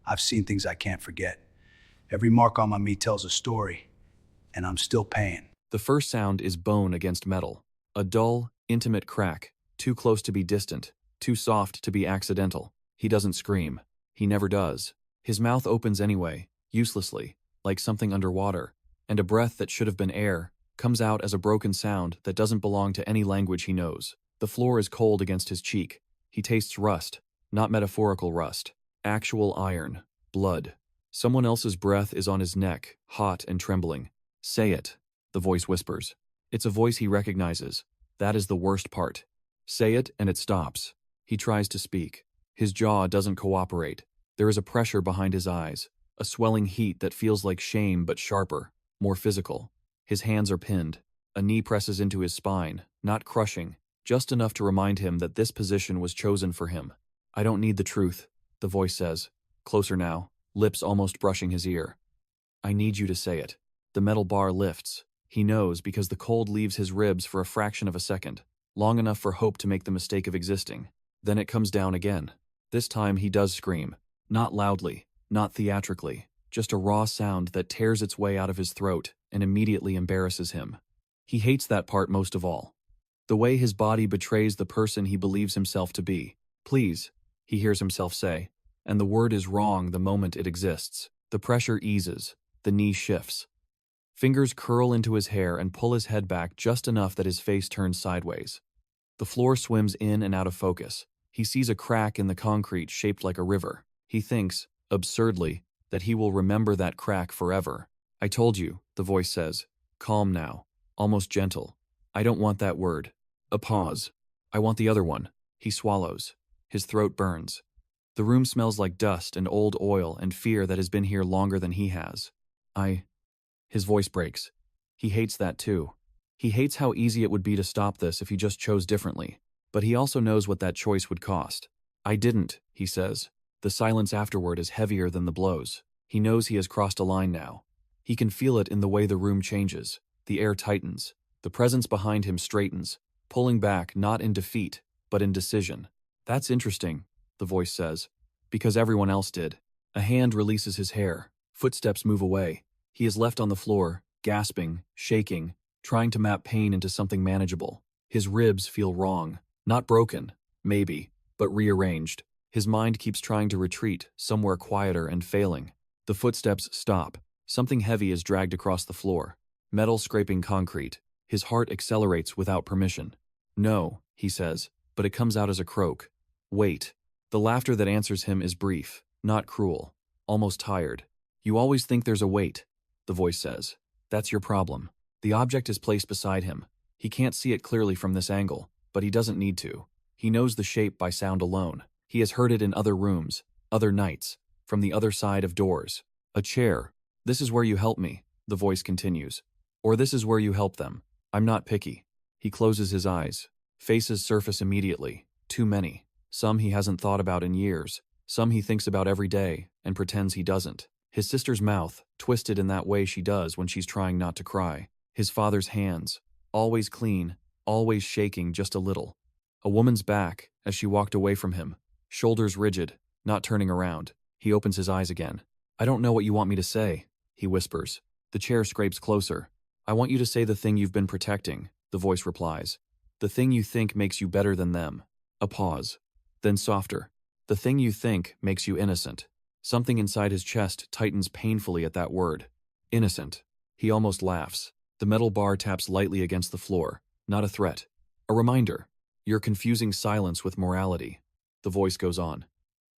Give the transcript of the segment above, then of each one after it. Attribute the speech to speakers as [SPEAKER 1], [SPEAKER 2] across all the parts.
[SPEAKER 1] I've seen things I can't forget. Every mark on my meat tells a story, and I'm still paying.
[SPEAKER 2] The first sound is bone against metal. A dull, intimate crack, too close to be distant, too soft to be accidental. He doesn't scream. He never does. His mouth opens anyway, uselessly, like something underwater, and a breath that should have been air comes out as a broken sound that doesn't belong to any language he knows. The floor is cold against his cheek. He tastes rust, not metaphorical rust. Actual iron. Blood. Someone else's breath is on his neck, hot and trembling. "Say it," the voice whispers. It's a voice he recognizes. That is the worst part. Say it and it stops. He tries to speak. His jaw doesn't cooperate. There is a pressure behind his eyes, a swelling heat that feels like shame but sharper, more physical. His hands are pinned. A knee presses into his spine, not crushing, just enough to remind him that this position was chosen for him. "I don't need the truth," the voice says, closer now, lips almost brushing his ear. "I need you to say it." The metal bar lifts. He knows because the cold leaves his ribs for a fraction of a second, long enough for hope to make the mistake of existing. Then it comes down again. This time he does scream. Not loudly, not theatrically, just a raw sound that tears its way out of his throat and immediately embarrasses him. He hates that part most of all. The way his body betrays the person he believes himself to be. "Please," he hears himself say, and the word is wrong the moment it exists. The pressure eases. The knee shifts. Fingers curl into his hair and pull his head back just enough that his face turns sideways. The floor swims in and out of focus. He sees a crack in the concrete shaped like a river. He thinks, absurdly, that he will remember that crack forever. "I told you," the voice says, calm now, almost gentle. "I don't want that word." A pause. "I want the other one." He swallows. His throat burns. The room smells like dust and old oil and fear that has been here longer than he has. His voice breaks. He hates that too. He hates how easy it would be to stop this if he just chose differently. But he also knows what that choice would cost. "I didn't," he says. The silence afterward is heavier than the blows. He knows he has crossed a line now. He can feel it in the way the room changes. The air tightens. The presence behind him straightens, pulling back not in defeat, but in decision. "That's interesting," the voice says, "because everyone else did." A hand releases his hair. Footsteps move away. He is left on the floor, gasping, shaking, trying to map pain into something manageable. His ribs feel wrong. Not broken, maybe, but rearranged. His mind keeps trying to retreat, somewhere quieter and failing. The footsteps stop. Something heavy is dragged across the floor. Metal scraping concrete. His heart accelerates without permission. "No," he says, but it comes out as a croak. "Wait." The laughter that answers him is brief, not cruel, almost tired. "You always think there's a wait," the voice says. "That's your problem." The object is placed beside him. He can't see it clearly from this angle, but he doesn't need to. He knows the shape by sound alone. He has heard it in other rooms, other nights, from the other side of doors. "A chair. This is where you help me," the voice continues. "Or this is where you help them. I'm not picky." He closes his eyes. Faces surface immediately. Too many. Some he hasn't thought about in years. Some he thinks about every day and pretends he doesn't. His sister's mouth, twisted in that way she does when she's trying not to cry. His father's hands, always clean, always shaking just a little. A woman's back as she walked away from him, shoulders rigid, not turning around. He opens his eyes again. "I don't know what you want me to say," he whispers. The chair scrapes closer. "I want you to say the thing you've been protecting," the voice replies. "The thing you think makes you better than them." A pause. Then softer. "The thing you think makes you innocent." Something inside his chest tightens painfully at that word. Innocent. He almost laughs. The metal bar taps lightly against the floor. Not a threat. A reminder. "You're confusing silence with morality." The voice goes on.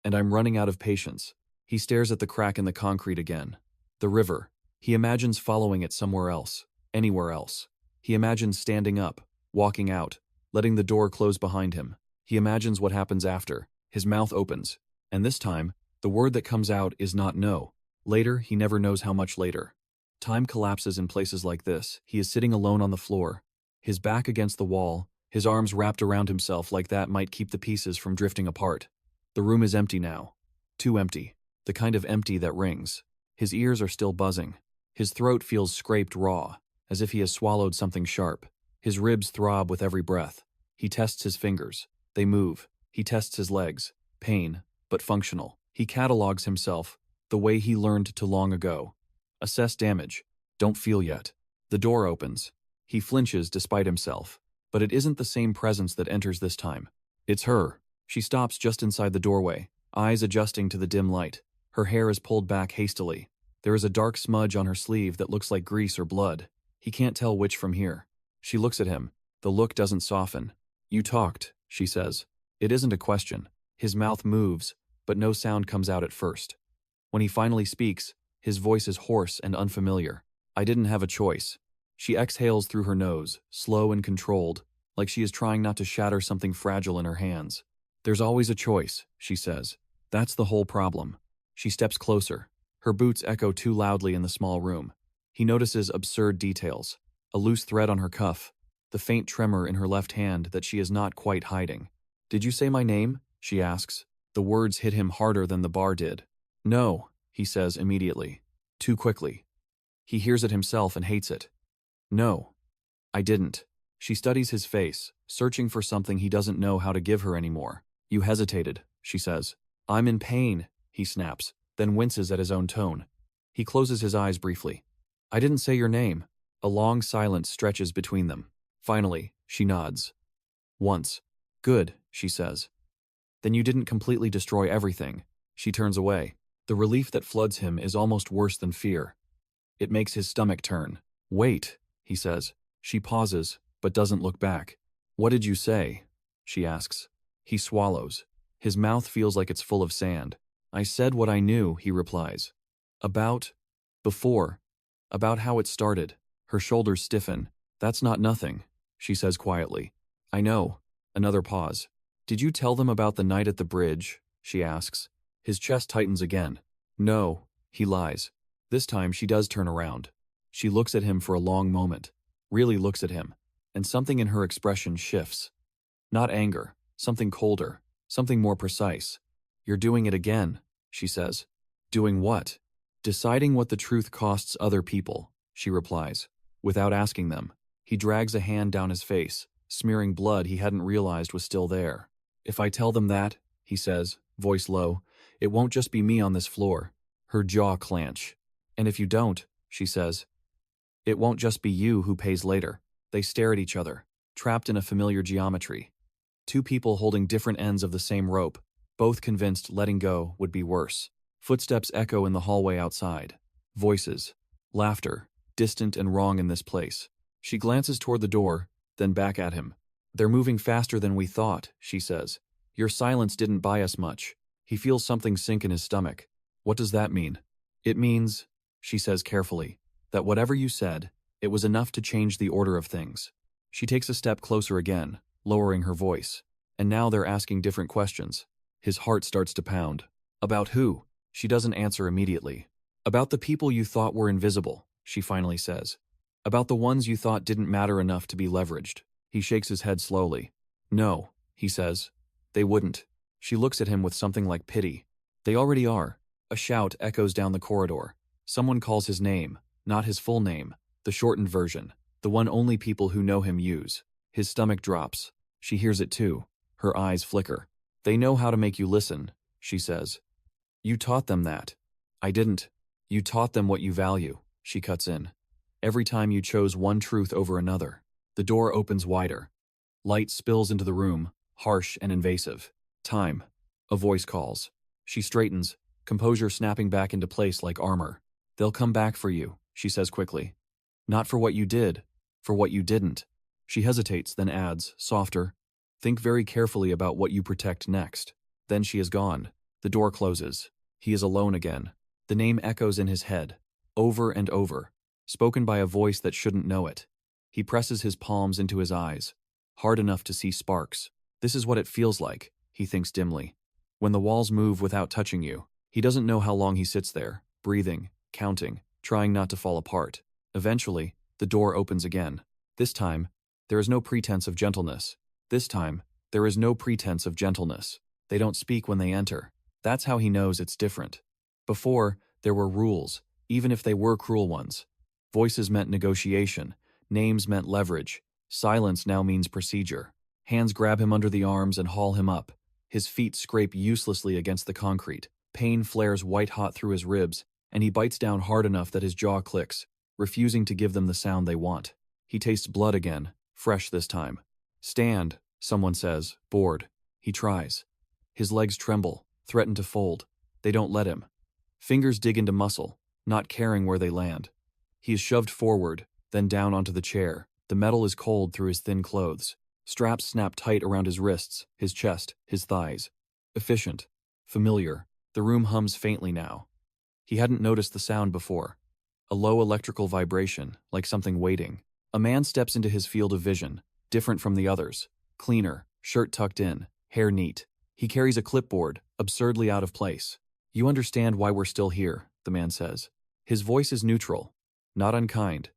[SPEAKER 2] "And I'm running out of patience." He stares at the crack in the concrete again. The river. He imagines following it somewhere else. Anywhere else. He imagines standing up, walking out, letting the door close behind him. He imagines what happens after. His mouth opens. And this time, the word that comes out is not no. Later, he never knows how much later. Time collapses in places like this. He is sitting alone on the floor, his back against the wall, his arms wrapped around himself like that might keep the pieces from drifting apart. The room is empty now. Too empty. The kind of empty that rings. His ears are still buzzing. His throat feels scraped raw, as if he has swallowed something sharp. His ribs throb with every breath. He tests his fingers. They move. He tests his legs. Pain, but functional. He catalogs himself, the way he learned to long ago. Assess damage. Don't feel yet. The door opens. He flinches despite himself. But it isn't the same presence that enters this time. It's her. She stops just inside the doorway, eyes adjusting to the dim light. Her hair is pulled back hastily. There is a dark smudge on her sleeve that looks like grease or blood. He can't tell which from here. She looks at him. The look doesn't soften. "You talked," she says. It isn't a question. His mouth moves, but no sound comes out at first. When he finally speaks, his voice is hoarse and unfamiliar. "I didn't have a choice." She exhales through her nose, slow and controlled, like she is trying not to shatter something fragile in her hands. "There's always a choice," she says. "That's the whole problem." She steps closer. Her boots echo too loudly in the small room. He notices absurd details. A loose thread on her cuff, the faint tremor in her left hand that she is not quite hiding. "Did you say my name?" she asks. The words hit him harder than the bar did. "No," he says immediately. Too quickly. He hears it himself and hates it. "No, I didn't." She studies his face, searching for something he doesn't know how to give her anymore. "You hesitated," she says. "I'm in pain," he snaps, then winces at his own tone. He closes his eyes briefly. "I didn't say your name." A long silence stretches between them. Finally, she nods. "Once." "Good," she says. "Then you didn't completely destroy everything." She turns away. The relief that floods him is almost worse than fear. It makes his stomach turn. "Wait," he says. She pauses, but doesn't look back. "What did you say?" she asks. He swallows. His mouth feels like it's full of sand. "I said what I knew," he replies. Before. About how it started." Her shoulders stiffen. "That's not nothing," she says quietly. "I know." Another pause. "Did you tell them about the night at the bridge?" she asks. His chest tightens again. "No," he lies. This time she does turn around. She looks at him for a long moment. Really looks at him. And something in her expression shifts. Not anger. Something colder. Something more precise. "You're doing it again," she says. "Doing what?" "Deciding what the truth costs other people," she replies. Without asking them, he drags a hand down his face, smearing blood he hadn't realized was still there. "If I tell them that," he says, voice low, "it won't just be me on this floor." Her jaw clench. "And if you don't," she says, "it won't just be you who pays later." They stare at each other, trapped in a familiar geometry. Two people holding different ends of the same rope, both convinced letting go would be worse. Footsteps echo in the hallway outside. Voices. Laughter. Distant and wrong in this place. She glances toward the door, then back at him. "They're moving faster than we thought," she says. "Your silence didn't buy us much." He feels something sink in his stomach. "What does that mean?" "It means," she says carefully, "that whatever you said, it was enough to change the order of things." She takes a step closer again, lowering her voice. And now they're asking different questions. His heart starts to pound. "About who?" She doesn't answer immediately. "About the people you thought were invisible," she finally says. "About the ones you thought didn't matter enough to be leveraged." He shakes his head slowly. "No," he says. "They wouldn't." She looks at him with something like pity. "They already are." A shout echoes down the corridor. Someone calls his name, not his full name, the shortened version, the one only people who know him use. His stomach drops. She hears it too. Her eyes flicker. "They know how to make you listen," she says. "You taught them that." "I didn't." "You taught them what you value," she cuts in. "Every time you chose one truth over another." The door opens wider. Light spills into the room, harsh and invasive. "Time." A voice calls. She straightens, composure snapping back into place like armor. "They'll come back for you," she says quickly. "Not for what you did, for what you didn't." She hesitates, then adds, softer, "Think very carefully about what you protect next." Then she is gone. The door closes. He is alone again. The name echoes in his head, over and over, spoken by a voice that shouldn't know it. He presses his palms into his eyes, hard enough to see sparks. This is what it feels like, he thinks dimly. When the walls move without touching you. He doesn't know how long he sits there, breathing, counting, trying not to fall apart. Eventually, the door opens again. This time, there is no pretense of gentleness. This time, there is no pretense of gentleness. They don't speak when they enter. That's how he knows it's different. Before, there were rules, even if they were cruel ones. Voices meant negotiation. Names meant leverage. Silence now means procedure. Hands grab him under the arms and haul him up. His feet scrape uselessly against the concrete. Pain flares white-hot through his ribs, and he bites down hard enough that his jaw clicks, refusing to give them the sound they want. He tastes blood again, fresh this time. "Stand," someone says, bored. He tries. His legs tremble, threaten to fold. They don't let him. Fingers dig into muscle, not caring where they land. He is shoved forward, then down onto the chair. The metal is cold through his thin clothes. Straps snap tight around his wrists, his chest, his thighs. Efficient. Familiar. The room hums faintly now. He hadn't noticed the sound before. A low electrical vibration, like something waiting. A man steps into his field of vision, different from the others. Cleaner, shirt tucked in, hair neat. He carries a clipboard, absurdly out of place. "You understand why we're still here," the man says. His voice is neutral, not unkind,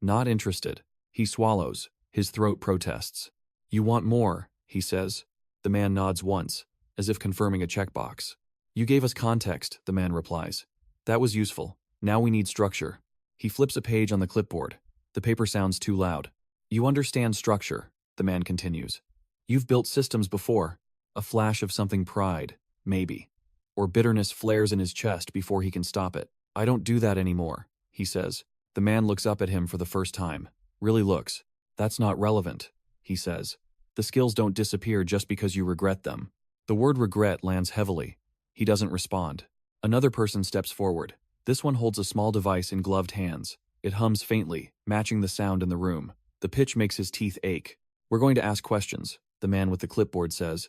[SPEAKER 2] not interested. He swallows, his throat protests. "You want more," he says. The man nods once, as if confirming a checkbox. "You gave us context," the man replies. "That was useful. Now we need structure." He flips a page on the clipboard. The paper sounds too loud. "You understand structure," the man continues. "You've built systems before." A flash of something pride, maybe. Or bitterness flares in his chest before he can stop it. "I don't do that anymore," he says. The man looks up at him for the first time. Really looks. "That's not relevant," he says. "The skills don't disappear just because you regret them." The word regret lands heavily. He doesn't respond. Another person steps forward. This one holds a small device in gloved hands. It hums faintly, matching the sound in the room. The pitch makes his teeth ache. "We're going to ask questions," the man with the clipboard says.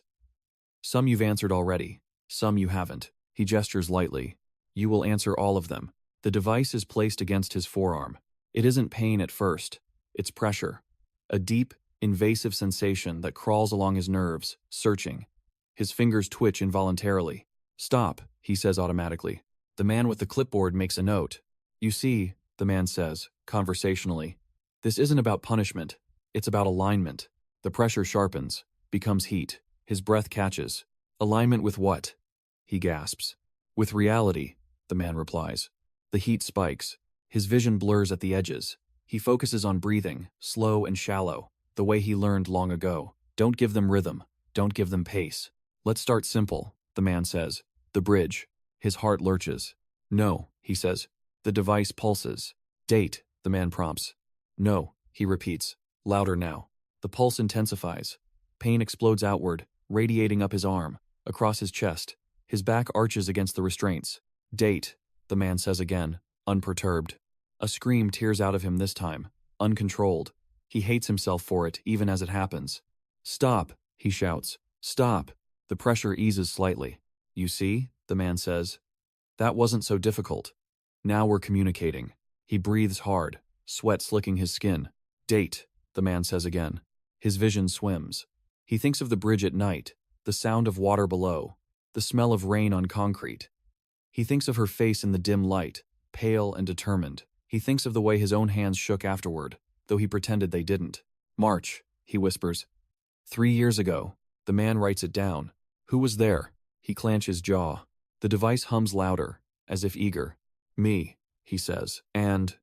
[SPEAKER 2] "Some you've answered already. Some you haven't." He gestures lightly. "You will answer all of them." The device is placed against his forearm. It isn't pain at first. It's pressure. A deep, invasive sensation that crawls along his nerves, searching. His fingers twitch involuntarily. "Stop," he says automatically. The man with the clipboard makes a note. "You see," the man says, conversationally, "this isn't about punishment. It's about alignment." The pressure sharpens, becomes heat. His breath catches. "Alignment with what?" he gasps. "With reality," the man replies. The heat spikes. His vision blurs at the edges. He focuses on breathing, slow and shallow, the way he learned long ago. "Don't give them rhythm. Don't give them pace. Let's start simple," the man says. "The bridge." His heart lurches. "No," he says. The device pulses. "Date," the man prompts. "No," he repeats, louder now. The pulse intensifies. Pain explodes outward, radiating up his arm, across his chest. His back arches against the restraints. "Date," the man says again, unperturbed. A scream tears out of him this time, uncontrolled. He hates himself for it, even as it happens. "Stop," he shouts. "Stop." The pressure eases slightly. "You see," the man says. "That wasn't so difficult. Now we're communicating." He breathes hard, sweat slicking his skin. "Date," the man says again. His vision swims. He thinks of the bridge at night, the sound of water below, the smell of rain on concrete. He thinks of her face in the dim light, pale and determined. He thinks of the way his own hands shook afterward, though he pretended they didn't. "March," he whispers. 3 years ago. The man writes it down. "Who was there?" He clenches jaw. The device hums louder, as if eager. "Me," he says. And,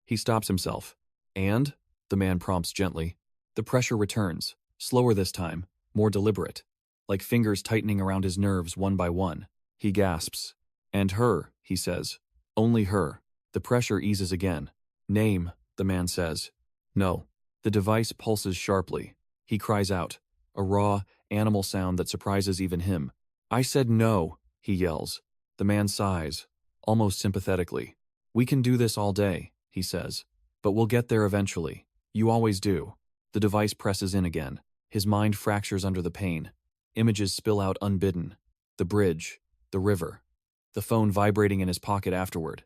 [SPEAKER 2] he stops himself. "And?" the man prompts gently. The pressure returns, slower this time, more deliberate, like fingers tightening around his nerves one by one. He gasps. "And her," he says. "Only her." The pressure eases again. "Name," the man says. "No." The device pulses sharply. He cries out, a raw, animal sound that surprises even him. "I said no," he yells. The man sighs, almost sympathetically. "We can do this all day," he says. "But we'll get there eventually. You always do." The device presses in again. His mind fractures under the pain. Images spill out unbidden. The bridge, the river, the phone vibrating in his pocket afterward.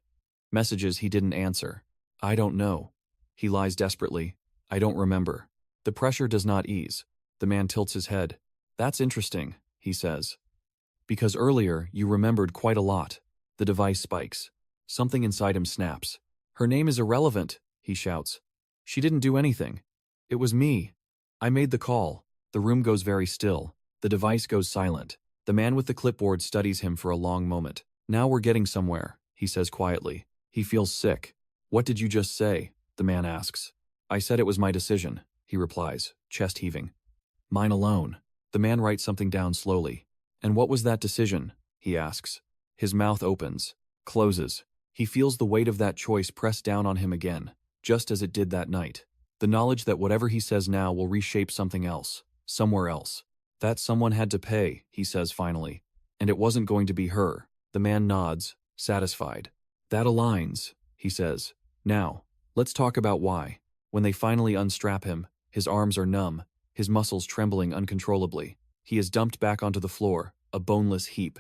[SPEAKER 2] Messages he didn't answer. "I don't know." He lies desperately. "I don't remember." The pressure does not ease. The man tilts his head. "That's interesting," he says. "Because earlier you remembered quite a lot." The device spikes. Something inside him snaps. "Her name is irrelevant," he shouts. "She didn't do anything. It was me. I made the call." The room goes very still. The device goes silent. The man with the clipboard studies him for a long moment. "Now we're getting somewhere," he says quietly. He feels sick. "What did you just say?" the man asks. "I said it was my decision," he replies, chest heaving. "Mine alone." The man writes something down slowly. "And what was that decision?" he asks. His mouth opens, closes. He feels the weight of that choice press down on him again, just as it did that night. The knowledge that whatever he says now will reshape something else, somewhere else. That someone had to pay, he says finally. And it wasn't going to be her. The man nods, satisfied. That aligns, he says. Now, let's talk about why. When they finally unstrap him, his arms are numb, his muscles trembling uncontrollably. He is dumped back onto the floor, a boneless heap.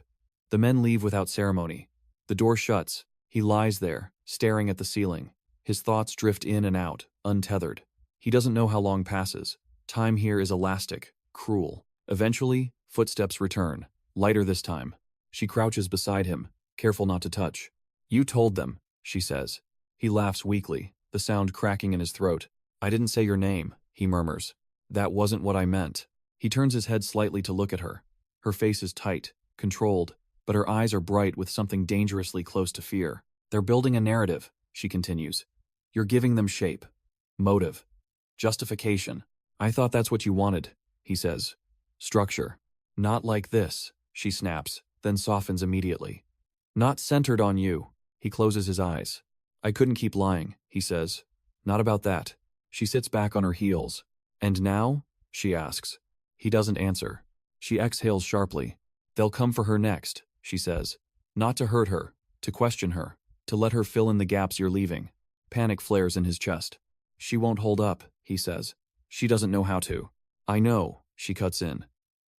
[SPEAKER 2] The men leave without ceremony. The door shuts. He lies there, staring at the ceiling. His thoughts drift in and out, untethered. He doesn't know how long passes. Time here is elastic, cruel. Eventually, footsteps return, lighter this time. She crouches beside him, careful not to touch. You told them, she says. He laughs weakly, the sound cracking in his throat. I didn't say your name, he murmurs. That wasn't what I meant. He turns his head slightly to look at her. Her face is tight, controlled, but her eyes are bright with something dangerously close to fear. They're building a narrative, she continues. You're giving them shape, motive, justification. I thought that's what you wanted, he says. Structure. Not like this, she snaps, then softens immediately. Not centered on you. He closes his eyes. I couldn't keep lying, he says. Not about that. She sits back on her heels. And now? She asks. He doesn't answer. She exhales sharply. They'll come for her next, she says. Not to hurt her, to question her, to let her fill in the gaps you're leaving. Panic flares in his chest. She won't hold up, he says. She doesn't know how to. I know, she cuts in.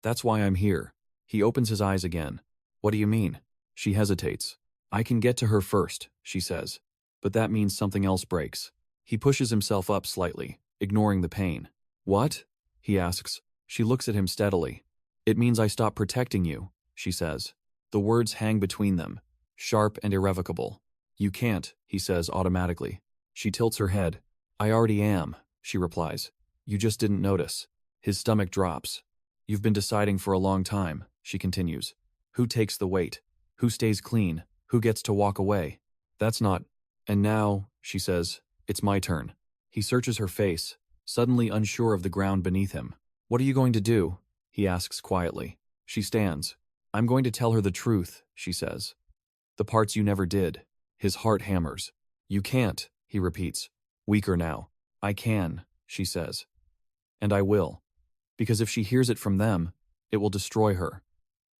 [SPEAKER 2] That's why I'm here. He opens his eyes again. What do you mean? She hesitates. I can get to her first, she says. But that means something else breaks. He pushes himself up slightly, ignoring the pain. What? He asks. She looks at him steadily. It means I stop protecting you, she says. The words hang between them, sharp and irrevocable. You can't, he says automatically. She tilts her head. I already am, she replies. You just didn't notice. His stomach drops. You've been deciding for a long time, she continues. Who takes the weight? Who stays clean? Who gets to walk away? That's not. And now, she says, it's my turn. He searches her face, suddenly unsure of the ground beneath him. What are you going to do? He asks quietly. She stands. I'm going to tell her the truth, she says. The parts you never did. His heart hammers. You can't, he repeats. Weaker now. I can, she says. And I will. Because if she hears it from them, it will destroy her.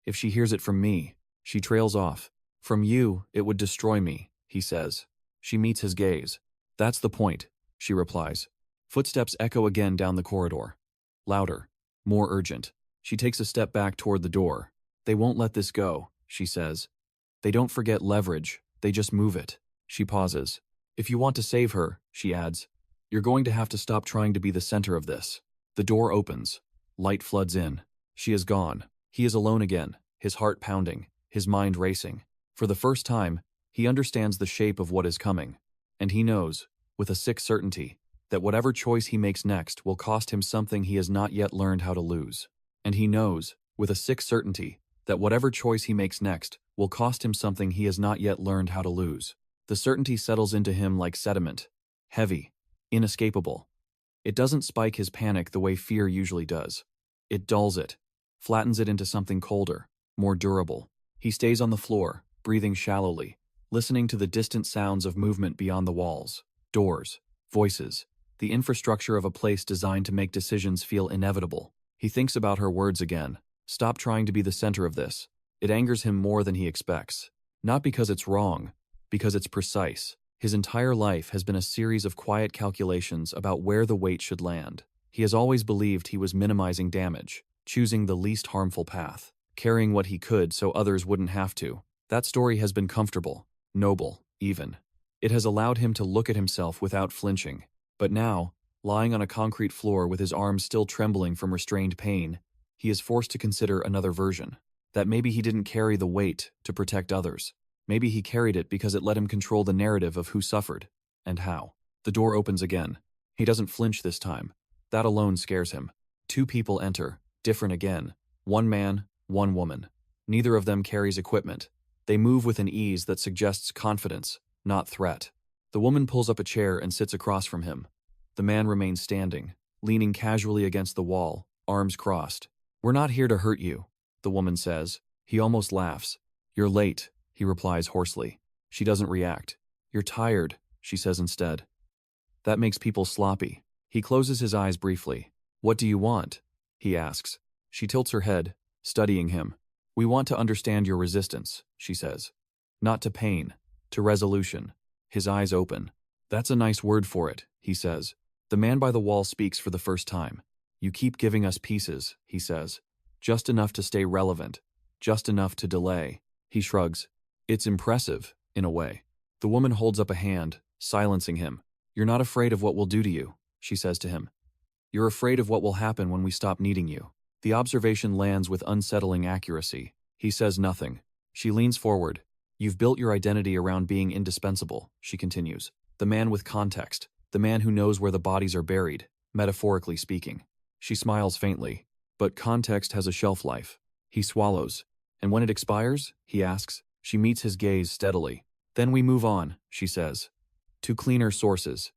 [SPEAKER 2] If she hears it from me, she trails off. From you, it would destroy me, he says. She meets his gaze. That's the point, she replies. Footsteps echo again down the corridor. Louder, more urgent. She takes a step back toward the door. They won't let this go, she says. They don't forget leverage, they just move it. She pauses. If you want to save her, she adds, you're going to have to stop trying to be the center of this. The door opens. Light floods in. She is gone. He is alone again, his heart pounding, his mind racing. For the first time, he understands the shape of what is coming. And he knows, with a sick certainty, that whatever choice he makes next will cost him something he has not yet learned how to lose. And he knows, with a sick certainty, that whatever choice he makes next will cost him something he has not yet learned how to lose. The certainty settles into him like sediment, heavy, inescapable. It doesn't spike his panic the way fear usually does. It dulls it, flattens it into something colder, more durable. He stays on the floor, breathing shallowly, listening to the distant sounds of movement beyond the walls, doors, voices, the infrastructure of a place designed to make decisions feel inevitable. He thinks about her words again. Stop trying to be the center of this. It angers him more than he expects. Not because it's wrong, because it's precise. His entire life has been a series of quiet calculations about where the weight should land. He has always believed he was minimizing damage, choosing the least harmful path, carrying what he could so others wouldn't have to. That story has been comfortable, noble, even. It has allowed him to look at himself without flinching. But now, lying on a concrete floor with his arms still trembling from restrained pain, he is forced to consider another version. That maybe he didn't carry the weight to protect others. Maybe he carried it because it let him control the narrative of who suffered, and how. The door opens again. He doesn't flinch this time. That alone scares him. Two people enter, different again. One man, one woman. Neither of them carries equipment. They move with an ease that suggests confidence, not threat. The woman pulls up a chair and sits across from him. The man remains standing, leaning casually against the wall, arms crossed. We're not here to hurt you, the woman says. He almost laughs. You're late, he replies hoarsely. She doesn't react. You're tired, she says instead. That makes people sloppy. He closes his eyes briefly. What do you want? He asks. She tilts her head, studying him. We want to understand your resistance, she says. Not to pain, to resolution. His eyes open. That's a nice word for it, he says. The man by the wall speaks for the first time. You keep giving us pieces, he says. Just enough to stay relevant. Just enough to delay. He shrugs. It's impressive, in a way. The woman holds up a hand, silencing him. You're not afraid of what we'll do to you, she says to him. You're afraid of what will happen when we stop needing you. The observation lands with unsettling accuracy. He says nothing. She leans forward. You've built your identity around being indispensable, she continues. The man with context. The man who knows where the bodies are buried, metaphorically speaking. She smiles faintly. But context has a shelf life. He swallows. And when it expires, he asks. She meets his gaze steadily. Then we move on, she says. To cleaner sources.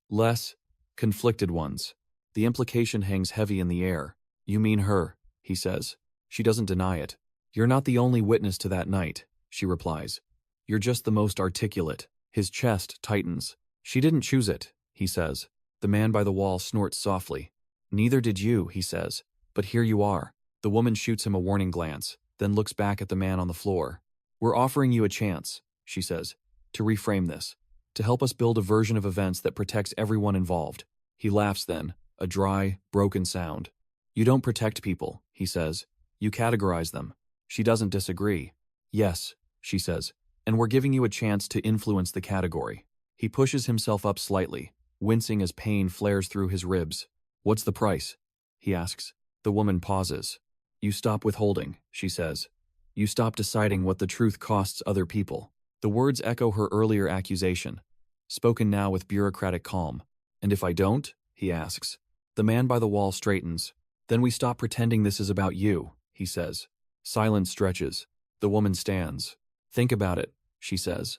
[SPEAKER 2] Less conflicted ones. The implication hangs heavy in the air. You mean her, he says. She doesn't deny it. You're not the only witness to that night, she replies. You're just the most articulate. His chest tightens. She didn't choose it, he says. The man by the wall snorts softly. Neither did you, he says. But here you are. The woman shoots him a warning glance, then looks back at the man on the floor. We're offering you a chance, she says, to reframe this, to help us build a version of events that protects everyone involved. He laughs then, a dry, broken sound. You don't protect people, he says. You categorize them. She doesn't disagree. Yes, she says, and we're giving you a chance to influence the category. He pushes himself up slightly, wincing as pain flares through his ribs. What's the price? He asks. The woman pauses. You stop withholding, she says. You stop deciding what the truth costs other people. The words echo her earlier accusation, spoken now with bureaucratic calm. And if I don't? He asks. The man by the wall straightens. Then we stop pretending this is about you, he says. Silence stretches. The woman stands. Think about it, she says.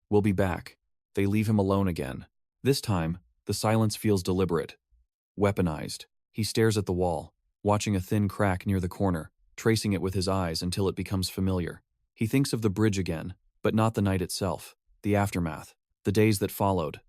[SPEAKER 2] We'll be back. They leave him alone again. This time, the silence feels deliberate. Weaponized. He stares at the wall, watching a thin crack near the corner, tracing it with his eyes until it becomes familiar. He thinks of the bridge again, but not the night itself, the aftermath, the days that followed.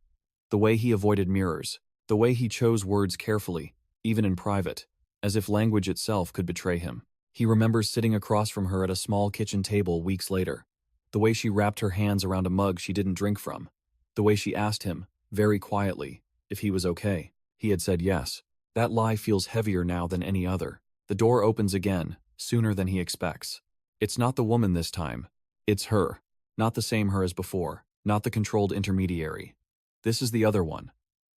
[SPEAKER 2] The way he avoided mirrors, the way he chose words carefully, even in private, as if language itself could betray him. He remembers sitting across from her at a small kitchen table weeks later, the way she wrapped her hands around a mug she didn't drink from, the way she asked him, very quietly, if he was okay. He had said yes. That lie feels heavier now than any other. The door opens again, sooner than he expects. It's not the woman this time. It's her. Not the same her as before. Not the controlled intermediary. This is the other one.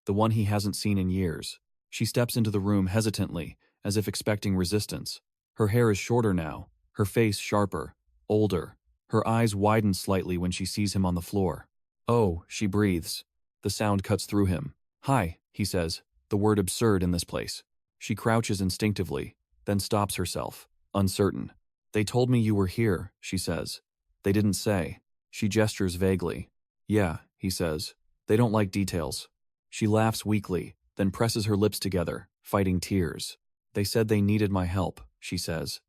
[SPEAKER 2] The one he hasn't seen in years. She steps into the room hesitantly, as if expecting resistance. Her hair is shorter now, her face sharper, older. Her eyes widen slightly when she sees him on the floor. Oh, she breathes. The sound cuts through him. Hi, he says, the word absurd in this place. She crouches instinctively, then stops herself, uncertain. They told me you were here, she says. They didn't say. She gestures vaguely. Yeah, he says. They don't like details. She laughs weakly, then presses her lips together, fighting tears. They said they needed my help, she says.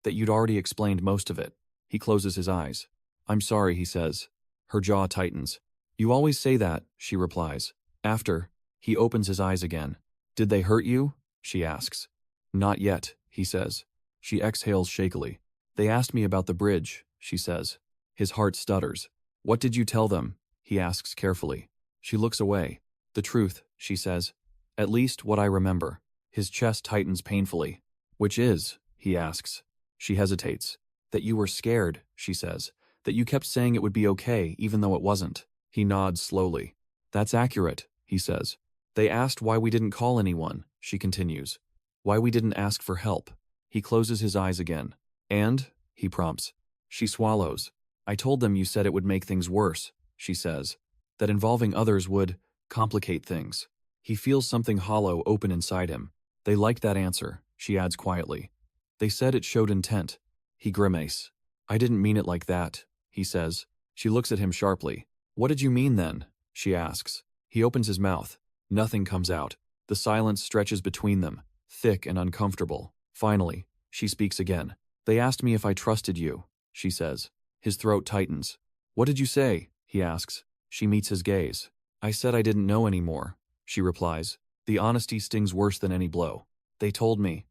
[SPEAKER 2] That you'd already explained most of it. He closes his eyes. I'm sorry, he says. Her jaw tightens. You always say that, she replies. After, he opens his eyes again. Did they hurt you? She asks. Not yet, he says. She exhales shakily. They asked me about the bridge, she says. His heart stutters. What did you tell them? He asks carefully. She looks away. The truth, she says. At least what I remember. His chest tightens painfully. Which is? He asks. She hesitates. That you were scared, she says. That you kept saying it would be okay even though it wasn't. He nods slowly. That's accurate, he says. They asked why we didn't call anyone, she continues. Why we didn't ask for help. He closes his eyes again. And? He prompts. She swallows. I told them you said it would make things worse, she says. That involving others would complicate things. He feels something hollow open inside him. They liked that answer, she adds quietly. They said it showed intent. He grimaces. I didn't mean it like that, he says. She looks at him sharply. What did you mean then? She asks. He opens his mouth. Nothing comes out. The silence stretches between them, thick and uncomfortable. Finally, she speaks again. They asked me if I trusted you, she says. His throat tightens. What did you say? He asks. She meets his gaze. I said I didn't know anymore, she replies. The honesty stings worse than any blow. They told me,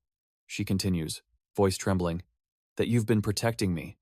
[SPEAKER 2] she continues, voice trembling, that you've been protecting me,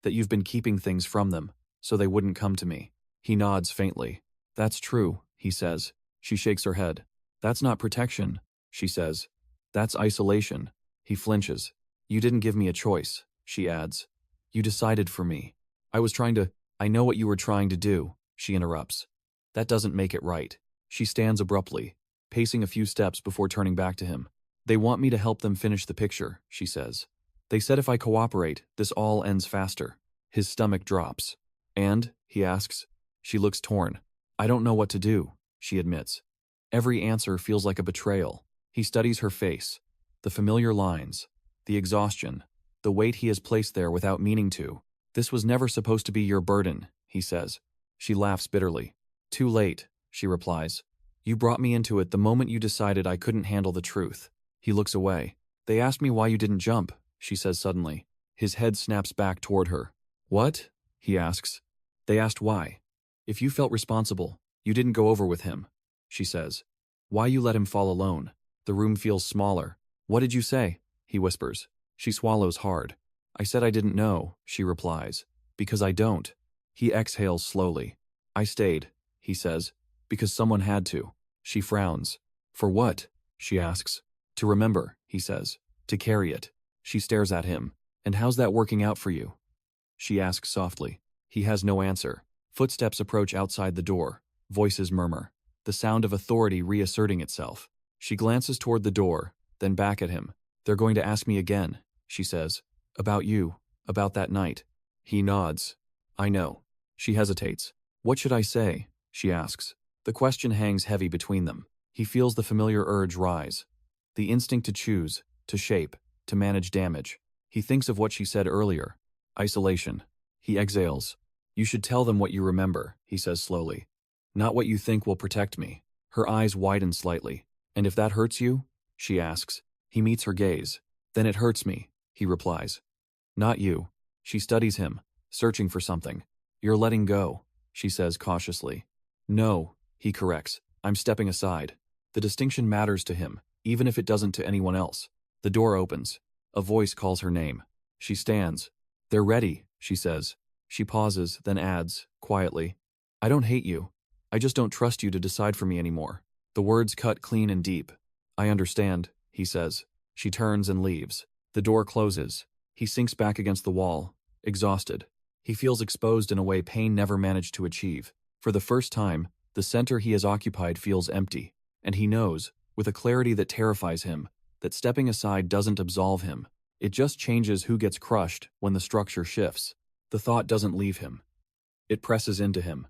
[SPEAKER 2] that you've been keeping things from them, so they wouldn't come to me. He nods faintly. That's true, he says. She shakes her head. That's not protection, she says. That's isolation. He flinches. You didn't give me a choice, she adds. You decided for me. I know what you were trying to do, she interrupts. That doesn't make it right. She stands abruptly, pacing a few steps before turning back to him. They want me to help them finish the picture, she says. They said if I cooperate, this all ends faster. His stomach drops. And, he asks. She looks torn. I don't know what to do, she admits. Every answer feels like a betrayal. He studies her face. The familiar lines. The exhaustion. The weight he has placed there without meaning to. This was never supposed to be your burden, he says. She laughs bitterly. Too late, she replies. You brought me into it the moment you decided I couldn't handle the truth. He looks away. They asked me why you didn't jump, she says suddenly. His head snaps back toward her. What? He asks. They asked why. If you felt responsible, you didn't go over with him, she says. Why you let him fall alone? The room feels smaller. What did you say? He whispers. She swallows hard. I said I didn't know, she replies. Because I don't. He exhales slowly. I stayed, he says. Because someone had to. She frowns. For what? She asks. To remember, he says. To carry it. She stares at him. And how's that working out for you? She asks softly. He has no answer. Footsteps approach outside the door. Voices murmur. The sound of authority reasserting itself. She glances toward the door, then back at him. They're going to ask me again, she says. About you. About that night. He nods. I know. She hesitates. What should I say? She asks. The question hangs heavy between them. He feels the familiar urge rise. The instinct to choose, to shape, to manage damage. He thinks of what she said earlier. Isolation. He exhales. You should tell them what you remember, he says slowly. Not what you think will protect me. Her eyes widen slightly. And if that hurts you? She asks. He meets her gaze. Then it hurts me, he replies. Not you. She studies him, searching for something. You're letting go, she says cautiously. No, he corrects. I'm stepping aside. The distinction matters to him, even if it doesn't to anyone else. The door opens. A voice calls her name. She stands. They're ready, she says. She pauses, then adds, quietly, I don't hate you. I just don't trust you to decide for me anymore. The words cut clean and deep. I understand, he says. She turns and leaves. The door closes. He sinks back against the wall, exhausted. He feels exposed in a way pain never managed to achieve. For the first time, the center he has occupied feels empty, and he knows, with a clarity that terrifies him, that stepping aside doesn't absolve him. It just changes who gets crushed when the structure shifts. The thought doesn't leave him. It presses into him.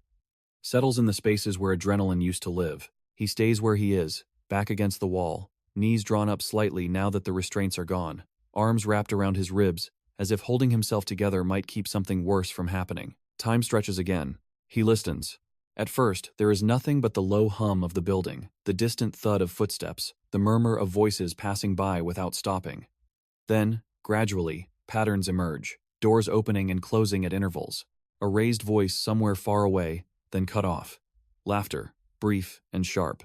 [SPEAKER 2] Settles in the spaces where adrenaline used to live. He stays where he is, back against the wall, knees drawn up slightly now that the restraints are gone, arms wrapped around his ribs, as if holding himself together might keep something worse from happening. Time stretches again. He listens. At first, there is nothing but the low hum of the building, the distant thud of footsteps, the murmur of voices passing by without stopping. Then, gradually, patterns emerge, doors opening and closing at intervals. A raised voice somewhere far away, then cut off. Laughter, brief and sharp.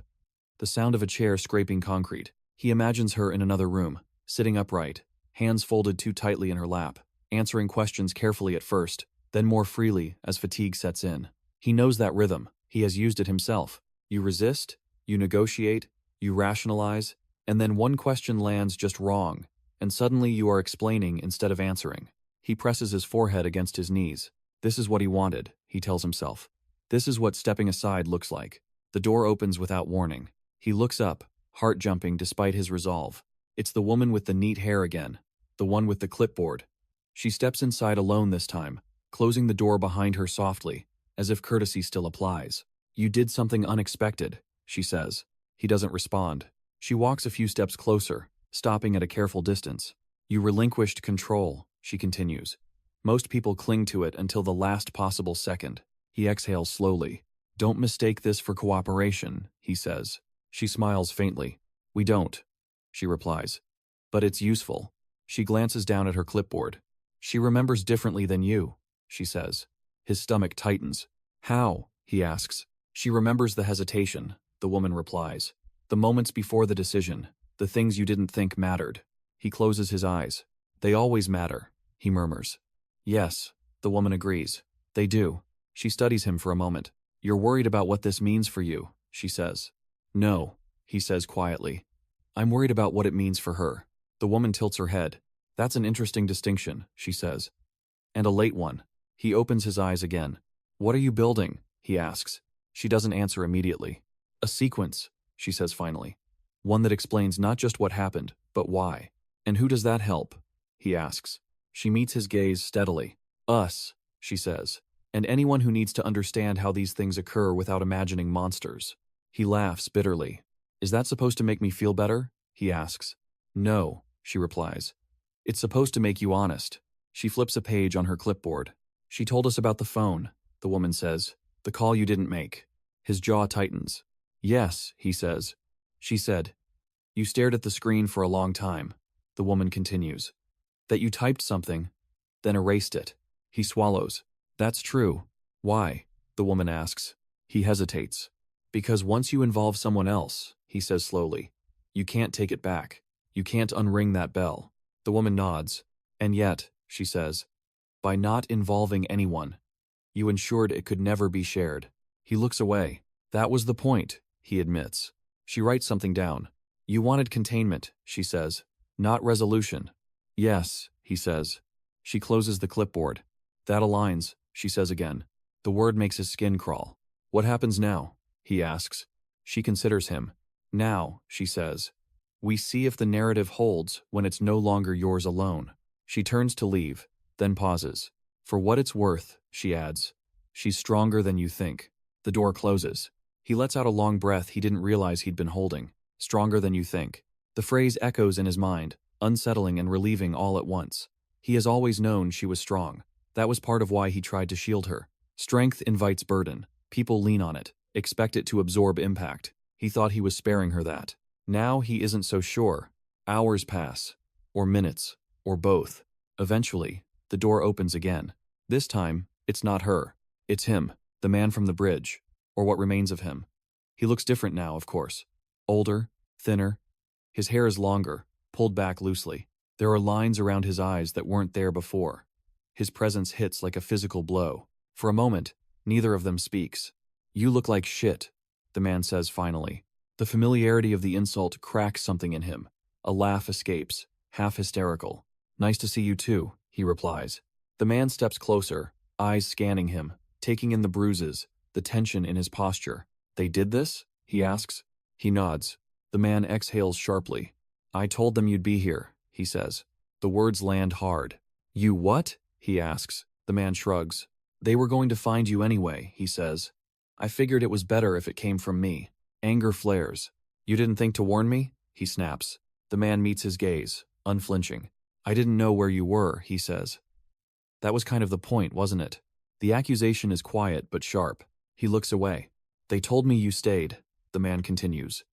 [SPEAKER 2] The sound of a chair scraping concrete. He imagines her in another room, sitting upright, hands folded too tightly in her lap, answering questions carefully at first, then more freely as fatigue sets in. He knows that rhythm. He has used it himself. You resist, you negotiate, you rationalize, and then one question lands just wrong, and suddenly you are explaining instead of answering. He presses his forehead against his knees. This is what he wanted, he tells himself. This is what stepping aside looks like. The door opens without warning. He looks up, heart jumping despite his resolve. It's the woman with the neat hair again, the one with the clipboard. She steps inside alone this time, closing the door behind her softly, as if courtesy still applies. You did something unexpected, she says. He doesn't respond. She walks a few steps closer, stopping at a careful distance. You relinquished control, she continues. Most people cling to it until the last possible second. He exhales slowly. Don't mistake this for cooperation, he says. She smiles faintly. We don't, she replies. But it's useful. She glances down at her clipboard. She remembers differently than you, she says. His stomach tightens. How? He asks. She remembers the hesitation, the woman replies. The moments before the decision, the things you didn't think mattered. He closes his eyes. They always matter, he murmurs. Yes, the woman agrees. They do. She studies him for a moment. You're worried about what this means for you, she says. No, he says quietly. I'm worried about what it means for her. The woman tilts her head. That's an interesting distinction, she says. And a late one. He opens his eyes again. What are you building? He asks. She doesn't answer immediately. A sequence, she says finally. One that explains not just what happened, but why. And who does that help? He asks. She meets his gaze steadily. Us, she says. And anyone who needs to understand how these things occur without imagining monsters. He laughs bitterly. Is that supposed to make me feel better? He asks. No, she replies. It's supposed to make you honest. She flips a page on her clipboard. She told us about the phone, the woman says. The call you didn't make. His jaw tightens. Yes, he says. She said. You stared at the screen for a long time. The woman continues. That you typed something, then erased it. He swallows. That's true. Why? The woman asks. He hesitates. Because once you involve someone else, he says slowly, you can't take it back. You can't unring that bell. The woman nods. And yet, she says, by not involving anyone, you ensured it could never be shared. He looks away. That was the point, he admits. She writes something down. You wanted containment, she says, not resolution. Yes, he says. She closes the clipboard. That aligns, she says again. The word makes his skin crawl. What happens now? He asks. She considers him. Now, she says, we see if the narrative holds when it's no longer yours alone. She turns to leave, then pauses. For what it's worth, she adds, she's stronger than you think. The door closes. He lets out a long breath he didn't realize he'd been holding. Stronger than you think. The phrase echoes in his mind, unsettling and relieving all at once. He has always known she was strong. That was part of why he tried to shield her. Strength invites burden. People lean on it, expect it to absorb impact. He thought he was sparing her that. Now he isn't so sure. Hours pass. Or minutes. Or both. Eventually, the door opens again. This time, it's not her. It's him, the man from the bridge. Or what remains of him. He looks different now, of course. Older, thinner. His hair is longer, pulled back loosely. There are lines around his eyes that weren't there before. His presence hits like a physical blow. For a moment, neither of them speaks. You look like shit, the man says finally. The familiarity of the insult cracks something in him. A laugh escapes, half hysterical. Nice to see you too, he replies. The man steps closer, eyes scanning him, taking in the bruises, the tension in his posture. They did this? He asks. He nods. The man exhales sharply. I told them you'd be here, he says. The words land hard. You what? He asks. The man shrugs. They were going to find you anyway, he says. I figured it was better if it came from me. Anger flares. You didn't think to warn me? He snaps. The man meets his gaze, unflinching. I didn't know where you were, he says. That was kind of the point, wasn't it? The accusation is quiet but sharp. He looks away. They told me you stayed, the man continues.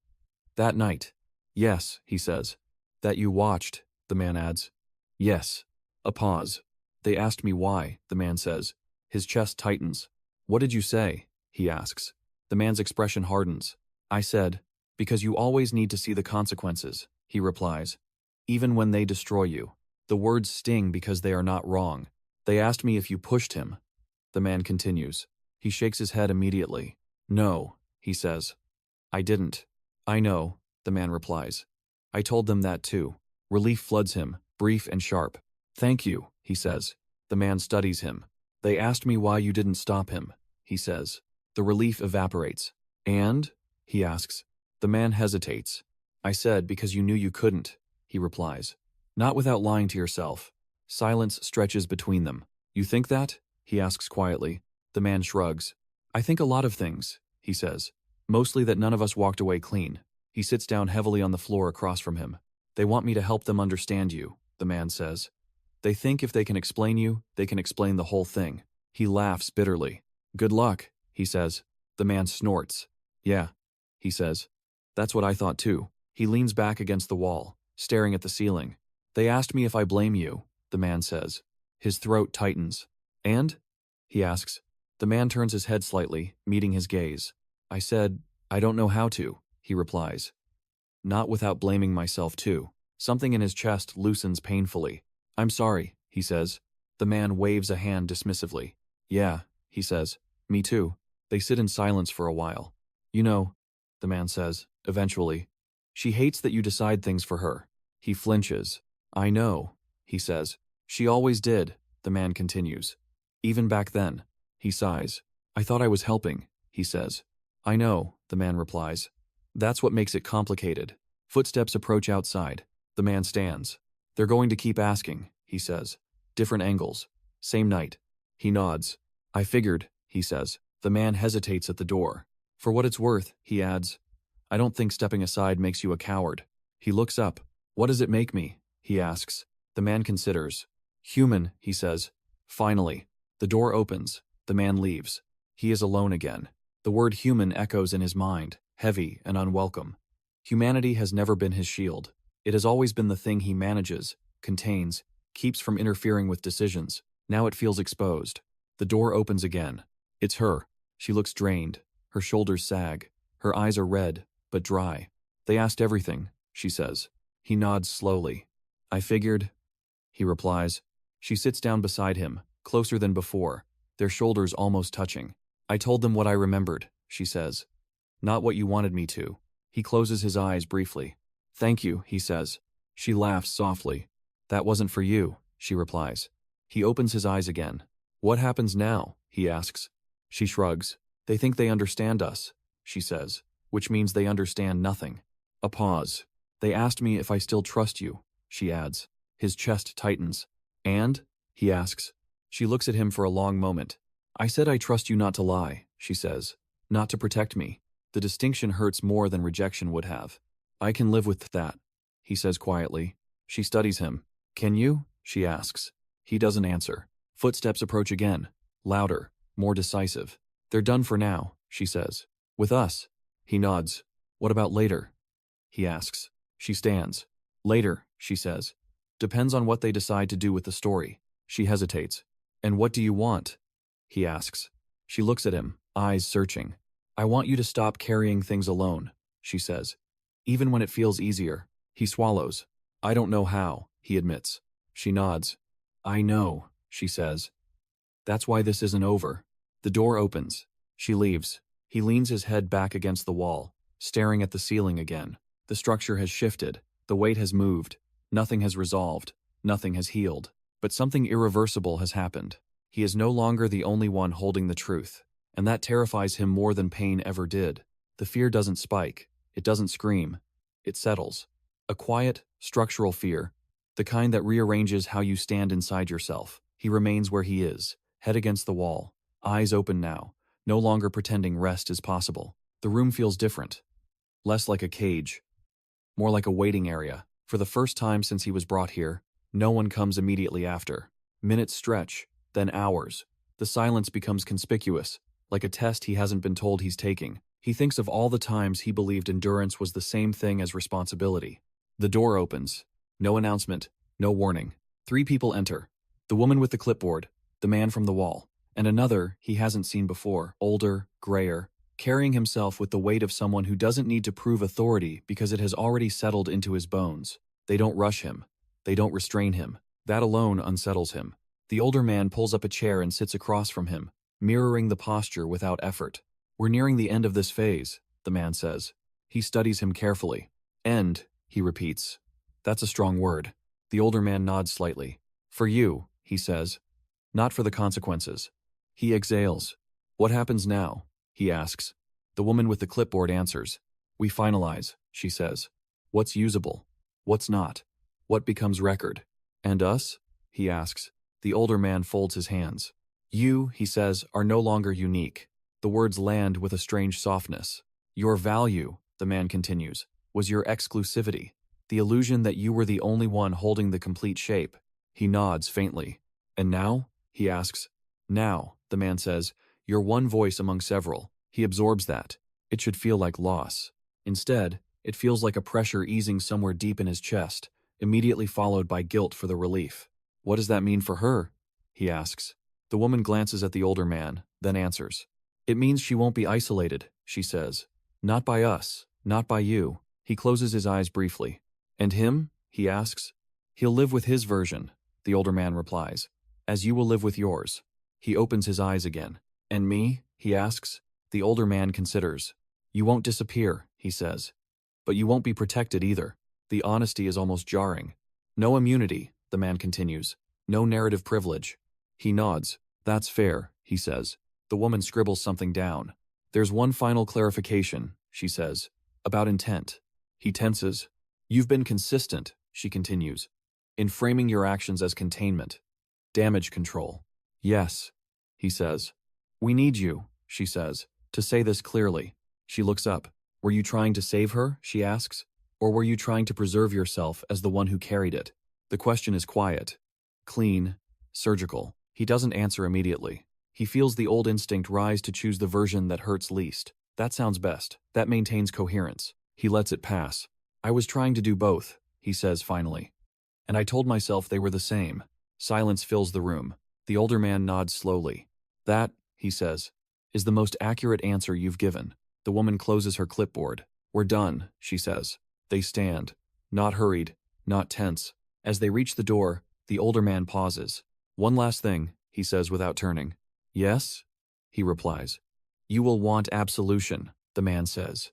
[SPEAKER 2] That night. Yes, he says. That you watched, the man adds. Yes. A pause. They asked me why, the man says. His chest tightens. What did you say? He asks. The man's expression hardens. I said, because you always need to see the consequences, he replies. Even when they destroy you. The words sting because they are not wrong. They asked me if you pushed him. The man continues. He shakes his head immediately. No, he says. I didn't. I know, the man replies. I told them that too. Relief floods him, brief and sharp. Thank you, he says. The man studies him. They asked me why you didn't stop him, he says. The relief evaporates. And? He asks. The man hesitates. I said because you knew you couldn't, he replies. Not without lying to yourself. Silence stretches between them. You think that? He asks quietly. The man shrugs. I think a lot of things, he says. Mostly that none of us walked away clean. He sits down heavily on the floor across from him. They want me to help them understand you, the man says. They think if they can explain you, they can explain the whole thing. He laughs bitterly. Good luck, he says. The man snorts. Yeah, he says. That's what I thought too. He leans back against the wall, staring at the ceiling. They asked me if I blame you, the man says. His throat tightens. And? He asks. The man turns his head slightly, meeting his gaze. I said, I don't know how to, he replies. Not without blaming myself too. Something in his chest loosens painfully. I'm sorry, he says. The man waves a hand dismissively. Yeah, he says. Me too. They sit in silence for a while. You know, the man says, eventually. She hates that you decide things for her. He flinches. I know, he says. She always did, the man continues. Even back then. He sighs. I thought I was helping, he says. I know, the man replies. That's what makes it complicated. Footsteps approach outside. The man stands. They're going to keep asking, he says. Different angles. Same night. He nods. I figured, he says. The man hesitates at the door. For what it's worth, he adds. I don't think stepping aside makes you a coward. He looks up. What does it make me? He asks. The man considers. Human, he says. Finally. The door opens. The man leaves. He is alone again. The word human echoes in his mind, heavy and unwelcome. Humanity has never been his shield. It has always been the thing he manages, contains, keeps from interfering with decisions. Now it feels exposed. The door opens again. It's her. She looks drained. Her shoulders sag. Her eyes are red, but dry. They asked everything, she says. He nods slowly. I figured, he replies. She sits down beside him, closer than before, their shoulders almost touching. I told them what I remembered, she says. Not what you wanted me to. He closes his eyes briefly. Thank you, he says. She laughs softly. That wasn't for you, she replies. He opens his eyes again. What happens now? He asks. She shrugs. They think they understand us, she says, which means they understand nothing. A pause. They asked me if I still trust you, she adds. His chest tightens. And? He asks. She looks at him for a long moment. I said I trust you not to lie, she says. Not to protect me. The distinction hurts more than rejection would have. I can live with that, he says quietly. She studies him. Can you? She asks. He doesn't answer. Footsteps approach again. Louder, more decisive. They're done for now, she says. With us. He nods. What about later? He asks. She stands. Later, she says. Depends on what they decide to do with the story. She hesitates. And what do you want? He asks. She looks at him, eyes searching. I want you to stop carrying things alone, she says. Even when it feels easier. He swallows. I don't know how, he admits. She nods. I know, she says. That's why this isn't over. The door opens. She leaves. He leans his head back against the wall, staring at the ceiling again. The structure has shifted. The weight has moved. Nothing has resolved. Nothing has healed. But something irreversible has happened. He is no longer the only one holding the truth. And that terrifies him more than pain ever did. The fear doesn't spike. It doesn't scream. It settles. A quiet, structural fear. The kind that rearranges how you stand inside yourself. He remains where he is, head against the wall, eyes open now, no longer pretending rest is possible. The room feels different. Less like a cage. More like a waiting area. For the first time since he was brought here, no one comes immediately after. Minutes stretch, then hours. The silence becomes conspicuous, like a test he hasn't been told he's taking. He thinks of all the times he believed endurance was the same thing as responsibility. The door opens. No announcement, no warning. 3 people enter. The woman with the clipboard, the man from the wall, and another he hasn't seen before, older, grayer, carrying himself with the weight of someone who doesn't need to prove authority because it has already settled into his bones. They don't rush him. They don't restrain him. That alone unsettles him. The older man pulls up a chair and sits across from him, mirroring the posture without effort. We're nearing the end of this phase, the man says. He studies him carefully. End, he repeats. That's a strong word. The older man nods slightly. For you, he says. Not for the consequences. He exhales. What happens now? He asks. The woman with the clipboard answers. We finalize, she says. What's usable? What's not? What becomes record? And us? He asks. The older man folds his hands. You, he says, are no longer unique. The words land with a strange softness. Your value, the man continues, was your exclusivity. The illusion that you were the only one holding the complete shape. He nods faintly. And now? He asks. Now, the man says, you're one voice among several. He absorbs that. It should feel like loss. Instead, it feels like a pressure easing somewhere deep in his chest, immediately followed by guilt for the relief. What does that mean for her? he asks. The woman glances at the older man, then answers. It means she won't be isolated, she says. Not by us, not by you. He closes his eyes briefly. And him? He asks. He'll live with his version, the older man replies, as you will live with yours. He opens his eyes again. And me? He asks. The older man considers. You won't disappear, he says. But you won't be protected either. The honesty is almost jarring. No immunity, the man continues. No narrative privilege. He nods. That's fair, he says. The woman scribbles something down. There's one final clarification, she says, about intent. He tenses. You've been consistent, she continues, in framing your actions as containment, damage control. Yes, he says. We need you, she says, to say this clearly. She looks up. Were you trying to save her, she asks, or were you trying to preserve yourself as the one who carried it? The question is quiet, clean, surgical. He doesn't answer immediately. He feels the old instinct rise to choose the version that hurts least. That sounds best. That maintains coherence. He lets it pass. I was trying to do both, he says finally. And I told myself they were the same. Silence fills the room. The older man nods slowly. That, he says, is the most accurate answer you've given. The woman closes her clipboard. We're done, she says. They stand. Not hurried, not tense. As they reach the door, the older man pauses. One last thing, he says without turning. Yes? He replies. You will want absolution, the man says.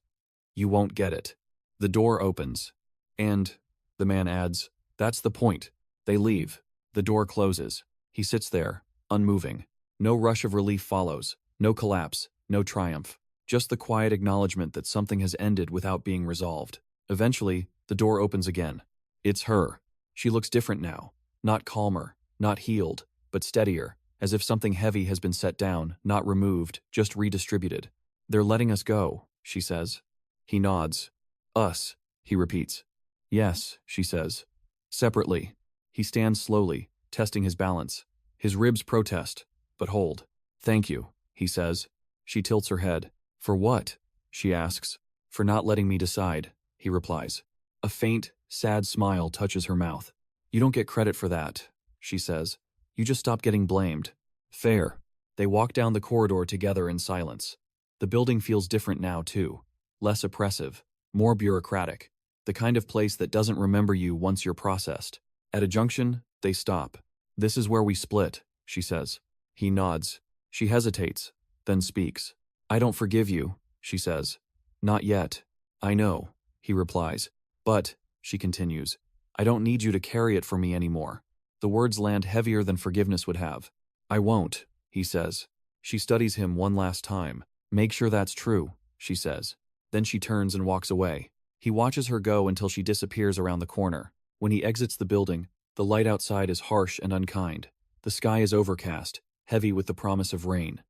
[SPEAKER 2] You won't get it. The door opens. And, the man adds, that's the point. They leave. The door closes. He sits there, unmoving. No rush of relief follows. No collapse. No triumph. Just the quiet acknowledgement that something has ended without being resolved. Eventually, the door opens again. It's her. She looks different now. Not calmer, not healed, but steadier, as if something heavy has been set down, not removed, just redistributed. They're letting us go, she says. He nods. Us, he repeats. Yes, she says. Separately. He stands slowly, testing his balance. His ribs protest, but hold. Thank you, he says. She tilts her head. For what? She asks. For not letting me decide, he replies. A faint, sad smile touches her mouth. You don't get credit for that, she says. You just stop getting blamed. Fair. They walk down the corridor together in silence. The building feels different now, too. Less oppressive, more bureaucratic. The kind of place that doesn't remember you once you're processed. At a junction, they stop. This is where we split, she says. He nods. She hesitates, then speaks. I don't forgive you, she says. Not yet. I know, he replies. But, she continues, I don't need you to carry it for me anymore. The words land heavier than forgiveness would have. I won't, he says. She studies him one last time. Make sure that's true, she says. Then she turns and walks away. He watches her go until she disappears around the corner. When he exits the building, the light outside is harsh and unkind. The sky is overcast, heavy with the promise of rain.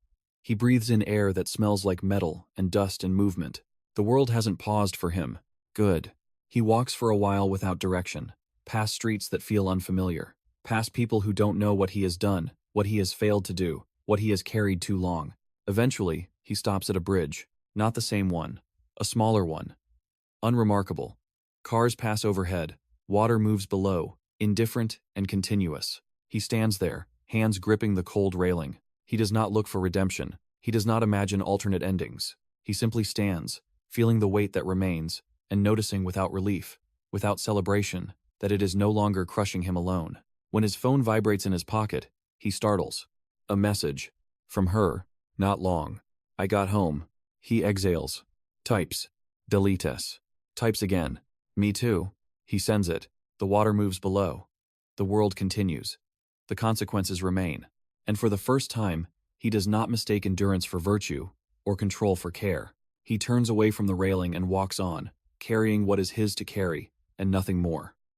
[SPEAKER 2] He breathes in air that smells like metal and dust and movement. The world hasn't paused for him. Good. He walks for a while without direction, past streets that feel unfamiliar, past people who don't know what he has done, what he has failed to do, what he has carried too long. Eventually, he stops at a bridge. Not the same one. A smaller one. Unremarkable. Cars pass overhead. Water moves below, indifferent and continuous. He stands there, hands gripping the cold railing. He does not look for redemption. He does not imagine alternate endings. He simply stands, feeling the weight that remains, and noticing without relief, without celebration, that it is no longer crushing him alone. When his phone vibrates in his pocket, he startles. A message. From her. Not long. I got home. He exhales. Types. Deletes. Types again. Me too. He sends it. The water moves below. The world continues. The consequences remain. And for the first time, he does not mistake endurance for virtue, or control for care. He turns away from the railing and walks on, carrying what is his to carry, and nothing more.